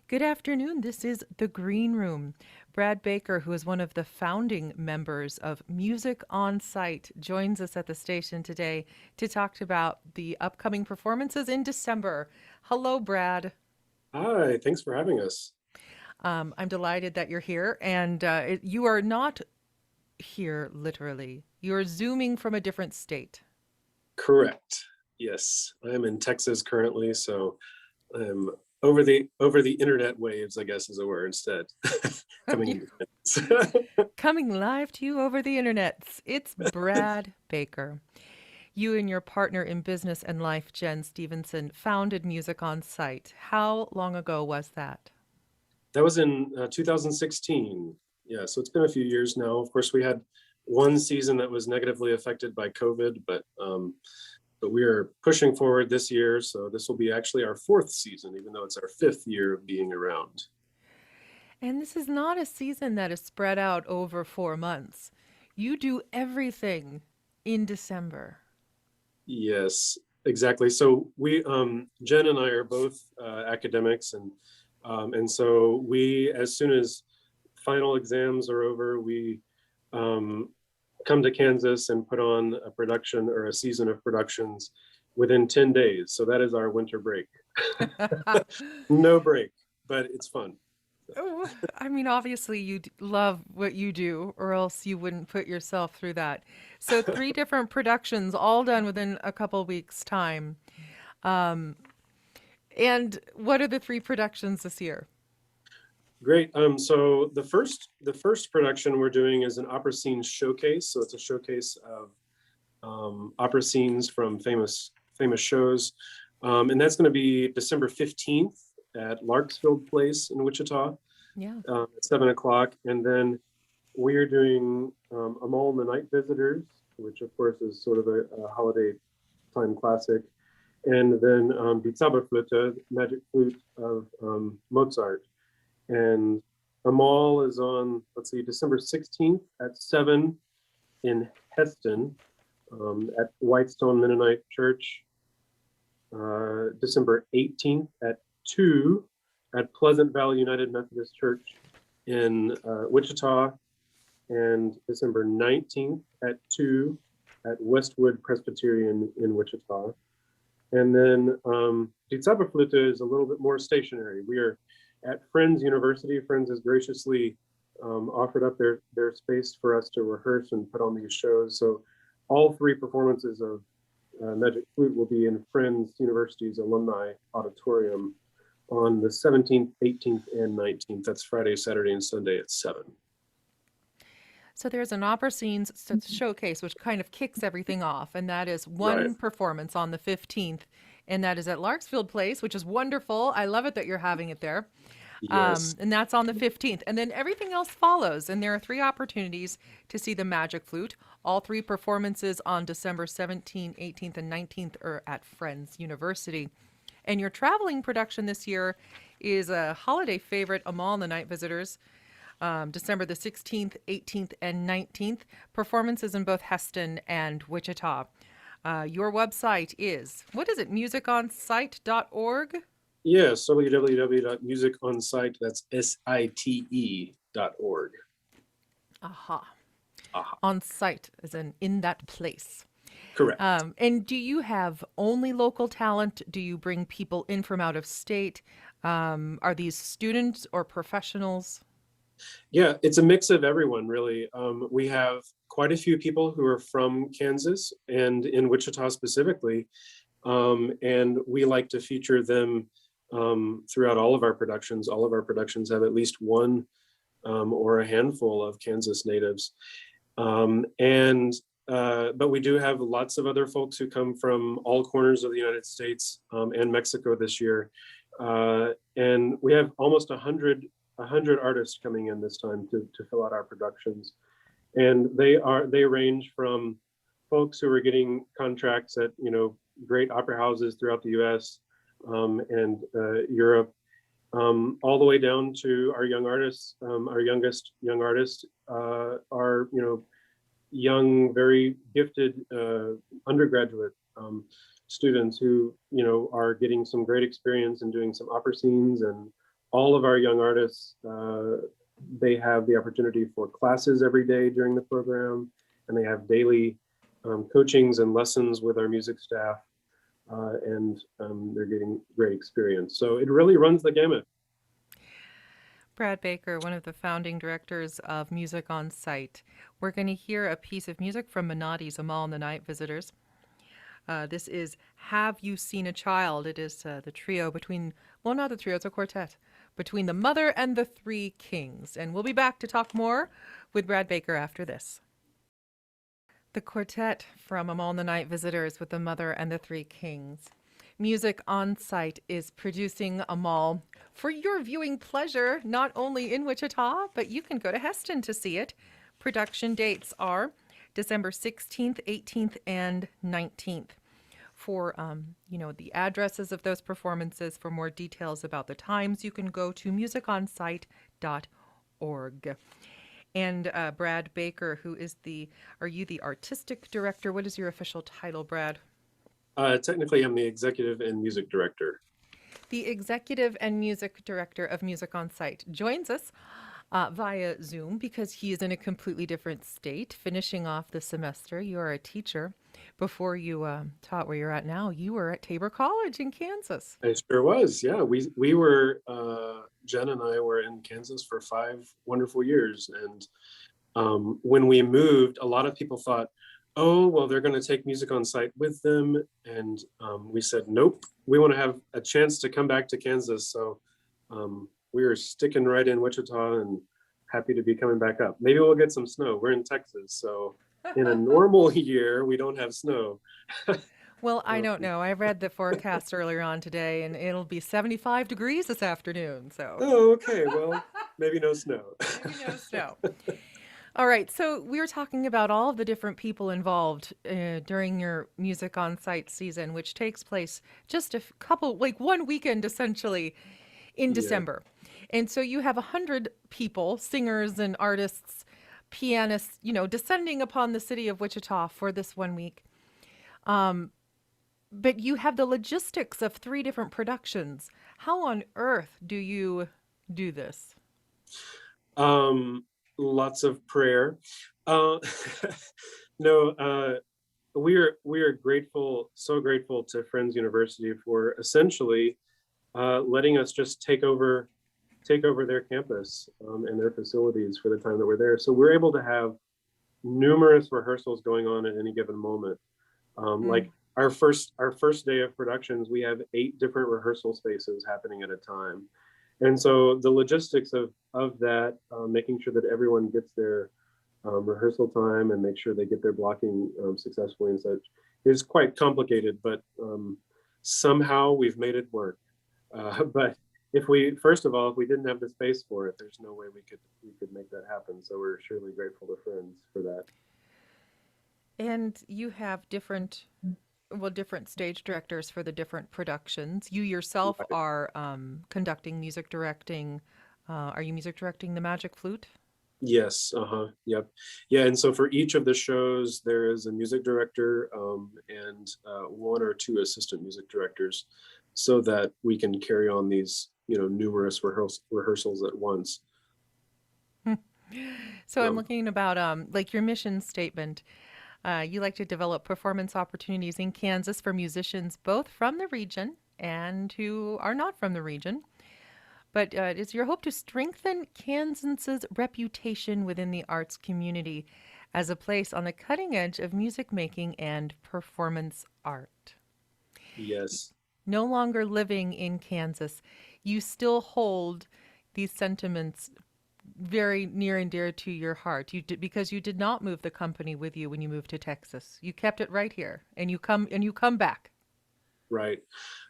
Good afternoon. This is The Green Room. Brad Baker, who is one of the founding members of Music on Site, joins us at the station today to talk about the upcoming performances in December. Hello, Brad. Hi, thanks for having us. I'm delighted that you're here, and you are not here literally. You're Zooming from a different state. Correct. Yes, I am in Texas currently, so I'm over the internet waves, I guess is a word instead. Coming into Texas. Coming live to you over the internet. It's Brad Baker. You and your partner in business and life, Jen Stevenson, founded Music on Site. How long ago was that? That was in 2016. Yeah, so it's been a few years now. Of course, we had one season that was negatively affected by COVID, but we are pushing forward this year. So this will be actually our fourth season, even though it's our fifth year of being around. And this is not a season that is spread out over 4 months. You do everything in December. Yes, exactly. So Jen and I are both academics, and so we, as soon as final exams are over, we um, come to Kansas and put on a production or a season of productions within 10 days. So that is our winter break. No break, but it's fun. Oh, I mean, obviously, love what you do, or else you wouldn't put yourself through that. So, three different productions, all done within a couple weeks' time. Um, and what are the three productions this year? Great. So the first production we're doing is an opera scene showcase. So it's a showcase of opera scenes from famous shows, and that's going to be December 15th at Larksfield Place in Wichita Yeah. at 7 o'clock, and then we are doing Amahl and the Night Visitors, which of course is sort of a holiday time classic, and then Die Zauberflöte, Magic Flute of Mozart. And Amahl is on, let's see, December 16th at 7 in Heston at Whitestone Mennonite Church. December 18th at 2 at Pleasant Valley United Methodist Church in Wichita. And December 19th at 2 at Westwood Presbyterian in Wichita. And then Die Zauberflöte is a little bit more stationary. We are at Friends University. Friends has graciously offered up their space for us to rehearse and put on these shows. So all three performances of Magic Flute will be in Friends University's alumni auditorium on the 17th, 18th, and 19th. That's Friday, Saturday, and Sunday at 7. So there's an opera scenes showcase, which kind of kicks everything off, and that is Right. one performance on the 15th, and that is at Larksfield Place, which is wonderful. I love it that you're having it there. Yes. And that's on the 15th. And then everything else follows. And there are three opportunities to see the Magic Flute. All three performances on December 17th, 18th, and 19th are at Friends University. And your traveling production this year is a holiday favorite, Amahl and the Night Visitors, December the 16th, 18th, and 19th. Performances in both Heston and Wichita. Your website is, what is it, musiconsite.org? Yes, www.musiconsite, that's site.org. Aha. Aha. On site, as in that place. Correct. And do you have only local talent? Do you bring people in from out of state? Are these students or professionals? Yeah, it's a mix of everyone, really. We have quite a few people who are from Kansas and in Wichita specifically, and we like to feature them throughout all of our productions. All of our productions have at least one or a handful of Kansas natives. And but we do have lots of other folks who come from all corners of the United States and Mexico this year. And we have almost a hundred artists coming in this time to fill out our productions. And they range from folks who are getting contracts at great opera houses throughout the US and Europe, all the way down to our young artists. Our youngest young artists are young, very gifted undergraduate students who are getting some great experience and doing some opera scenes and all of our young artists, they have the opportunity for classes every day during the program, and they have daily coachings and lessons with our music staff, and they're getting great experience. So it really runs the gamut. Brad Baker, one of the founding directors of Music on Site. We're going to hear a piece of music from Minotti's Amahl and the Night Visitors. This is Have You Seen a Child? It is the trio between, well, not the trio, it's a quartet, between the Mother and the Three Kings. And we'll be back to talk more with Brad Baker after this. The quartet from Amahl and the Night Visitors with the Mother and the Three Kings. Music on Site is producing Amahl for your viewing pleasure, not only in Wichita, but you can go to Heston to see it. Production dates are December 16th, 18th, and 19th. For the addresses of those performances, for more details about the times, you can go to musiconsite.org. And Brad Baker, are you the artistic director? What is your official title, Brad? Technically, I'm the executive and music director. The executive and music director of Music on Site joins us via Zoom because he is in a completely different state, finishing off the semester. You are a teacher. Before you taught where you're at now, you were at Tabor College in Kansas. I sure was. Yeah, we were, Jen and I were in Kansas for 5 wonderful years. And when we moved, a lot of people thought, oh, well, they're going to take Music on Site with them. And we said, nope, we want to have a chance to come back to Kansas. So we are sticking right in Wichita and happy to be coming back up. Maybe we'll get some snow. We're in Texas, so in a normal year, we don't have snow. Well, I don't know. I read the forecast earlier on today, and it'll be 75 degrees this afternoon. So. Oh, okay. Well, maybe no snow. Maybe no snow. All right. So we were talking about all of the different people involved during your Music on Site season, which takes place just a couple, like one weekend essentially in December. And so you have 100 people, singers and artists, pianists, descending upon the city of Wichita for this 1 week. But you have the logistics of 3 different productions. How on earth do you do this? Lots of prayer. No, we are grateful, so grateful to Friends University for essentially letting us just take over their campus and their facilities for the time that we're there. So we're able to have numerous rehearsals going on at any given moment. Like our first day of productions, we have 8 different rehearsal spaces happening at a time. And so the logistics of that, making sure that everyone gets their rehearsal time and make sure they get their blocking successfully and such is quite complicated, but somehow we've made it work. But if we didn't have the space for it, there's no way we could make that happen. So we're surely grateful to Friends for that. And you have different stage directors for the different productions. You yourself are conducting music directing. Are you music directing the Magic Flute? Yes. Yep. Yeah. And so for each of the shows, there is a music director and 1 or 2 assistant music directors, so that we can carry on these, numerous rehearsals at once. So I'm looking about like your mission statement. You like to develop performance opportunities in Kansas for musicians both from the region and who are not from the region. But it's your hope to strengthen Kansas's reputation within the arts community as a place on the cutting edge of music making and performance art. Yes. No longer living in Kansas, you still hold these sentiments very near and dear to your heart. Because you did not move the company with you when you moved to Texas. You kept it right here, and you come back. Right.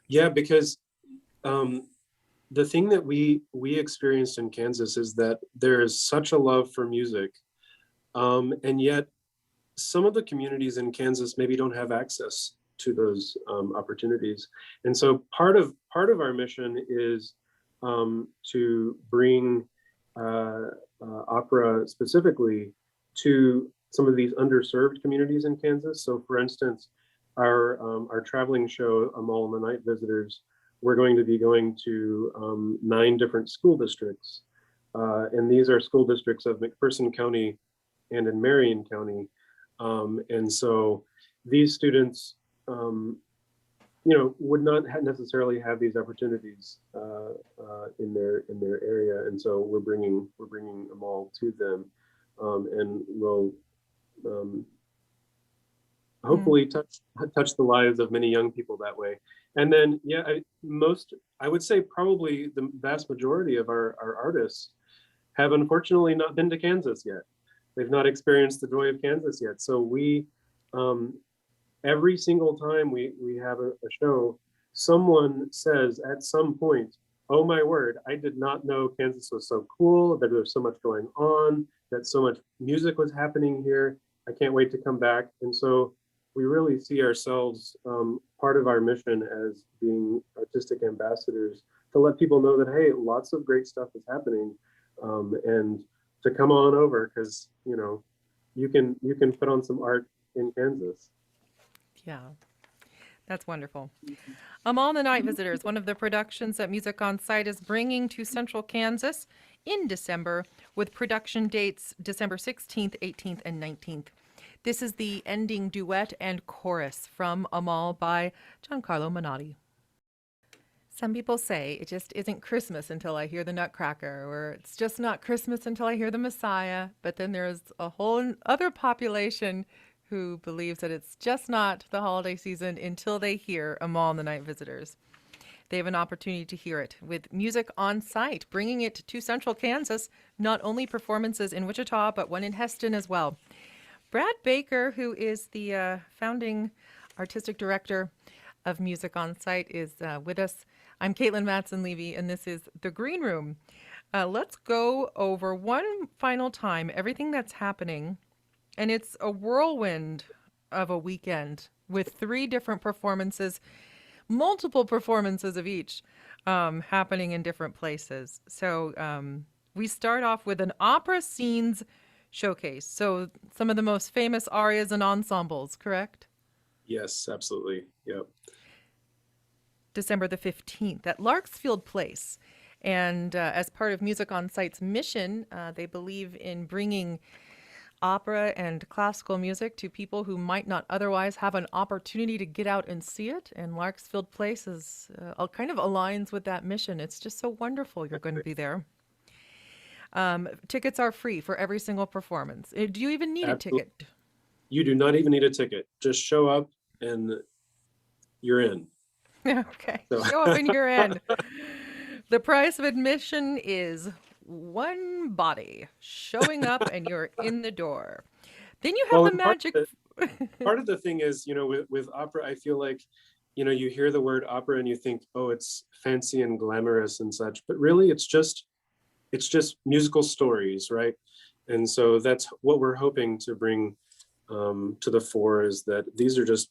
Yeah, because the thing that we experienced in Kansas is that there is such a love for music, and yet some of the communities in Kansas maybe don't have access to those opportunities. And so part of our mission is to bring opera specifically to some of these underserved communities in Kansas. So for instance, our traveling show, Amahl and the Night Visitors, we're going to be going to 9 different school districts. And these are school districts of McPherson County and in Marion County. And so these students, would not necessarily have these opportunities in their area, and so we're bringing them all to them, and we'll hopefully touch the lives of many young people that way. And then, yeah, I would say probably the vast majority of our artists have unfortunately not been to Kansas yet. They've not experienced the joy of Kansas yet. So we, every single time we have a show, someone says at some point, "Oh my word, I did not know Kansas was so cool, that there's so much going on, that so much music was happening here. I can't wait to come back." And so we really see ourselves, part of our mission as being artistic ambassadors, to let people know that, hey, lots of great stuff is happening, and to come on over, because you can put on some art in Kansas. Yeah, that's wonderful. Amahl and the Night Visitors, one of the productions that Music on Site is bringing to Central Kansas in December, with production dates December 16th, 18th, and 19th. This is the ending duet and chorus from Amahl by Giancarlo Menotti. Some people say it just isn't Christmas until I hear the Nutcracker, or it's just not Christmas until I hear the Messiah. But then there's a whole other population who believes that it's just not the holiday season until they hear Amahl and the Night Visitors. They have an opportunity to hear it with Music on Site, bringing it to Central Kansas, not only performances in Wichita, but one in Heston as well. Brad Baker, who is the founding artistic director of Music on Site, is with us. I'm Caitlin Matson-Levy, and this is The Green Room. Let's go over one final time everything that's happening, and it's a whirlwind of a weekend with 3 different performances, multiple performances of each, happening in different places. So we start off with an opera scenes showcase. So some of the most famous arias and ensembles, correct? Yes, absolutely. Yep. December the 15th at Larksfield Place. And as part of Music on Site's mission, they believe in bringing opera and classical music to people who might not otherwise have an opportunity to get out and see it. And Larksfield Place is kind of aligns with that mission. It's just so wonderful you're going to be there. Tickets are free for every single performance. Do you even need Absolutely. a ticket? You do not even need a ticket. Just show up and you're in. Okay, So show up and you're in. The price of admission is one body showing up and you're in the door. Then you have well, the and magic. part of the thing is, with opera, I feel like, you hear the word opera and you think, oh, it's fancy and glamorous and such, but really it's just musical stories, right? And so that's what we're hoping to bring to the fore, is that these are just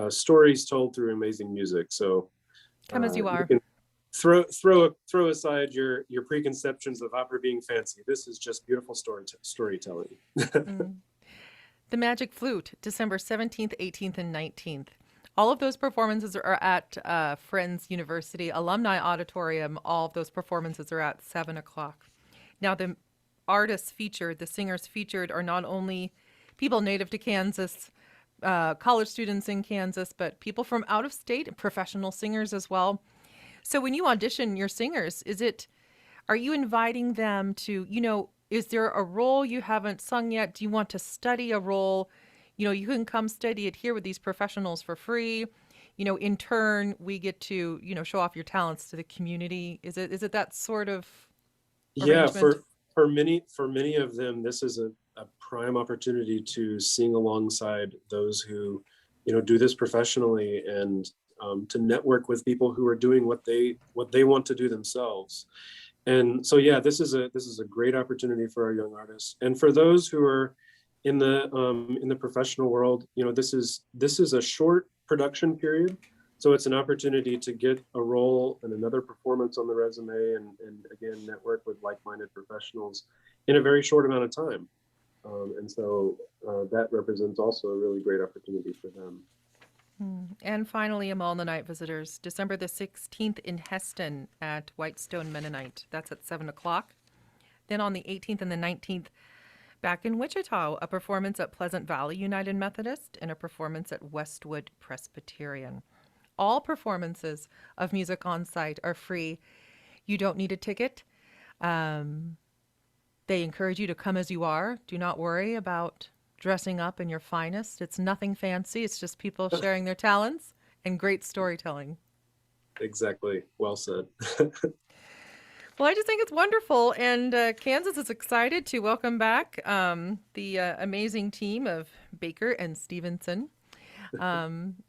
stories told through amazing music. So Come as you you are. can throw aside your preconceptions of opera being fancy. This is just beautiful storytelling. The Magic Flute, December 17th, 18th, and 19th. All of those performances are at Friends University Alumni Auditorium. All of those performances are at 7 o'clock. Now, the artists featured, the singers featured, are not only people native to Kansas, college students in Kansas, but people from out of state, professional singers as well. So when you audition your singers, are you inviting them to, is there a role you haven't sung yet? Do you want to study a role? You can come study it here with these professionals for free. In turn, we get to, show off your talents to the community. Is it that sort of Yeah, arrangement? for many of them, this is a prime opportunity to sing alongside those who, do this professionally, and to network with people who are doing what they want to do themselves. And so, yeah, this is a great opportunity for our young artists, and for those who are in the professional world. This is a short production period, so it's an opportunity to get a role and another performance on the resume, and again, network with like-minded professionals in a very short amount of time. And so that represents also a really great opportunity for them. And finally, Amahl and the Night Visitors, December the 16th in Heston at Whitestone Mennonite. That's at 7 o'clock. Then on the 18th and the 19th, back in Wichita, a performance at Pleasant Valley United Methodist and a performance at Westwood Presbyterian. All performances of music on site are free. You don't need a ticket. They encourage you to come as you are. Do not worry about dressing up in your finest. It's nothing fancy. It's just people sharing their talents and great storytelling. Exactly. Well said. Well, I just think it's wonderful. And Kansas is excited to welcome back the amazing team of Baker and Stevenson.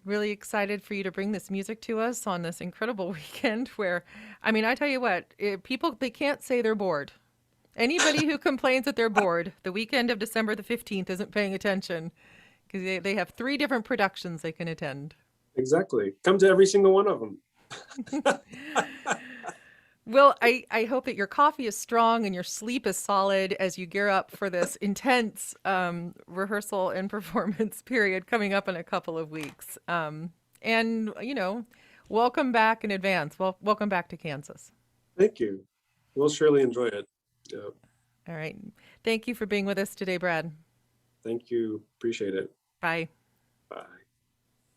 Really excited for you to bring this music to us on this incredible weekend where, I mean, I tell you what, people, they can't say they're bored. Anybody who complains that they're bored, the weekend of December the 15th isn't paying attention because they have 3 different productions they can attend. Exactly. Come to every single one of them. Well, I hope that your coffee is strong and your sleep is solid as you gear up for this intense rehearsal and performance period coming up in a couple of weeks. And, you know, welcome back in advance. Well, welcome back to Kansas. Thank you. We'll surely enjoy it. Yeah. All right. Thank you for being with us today, Brad. Thank you. Appreciate it. Bye. Bye.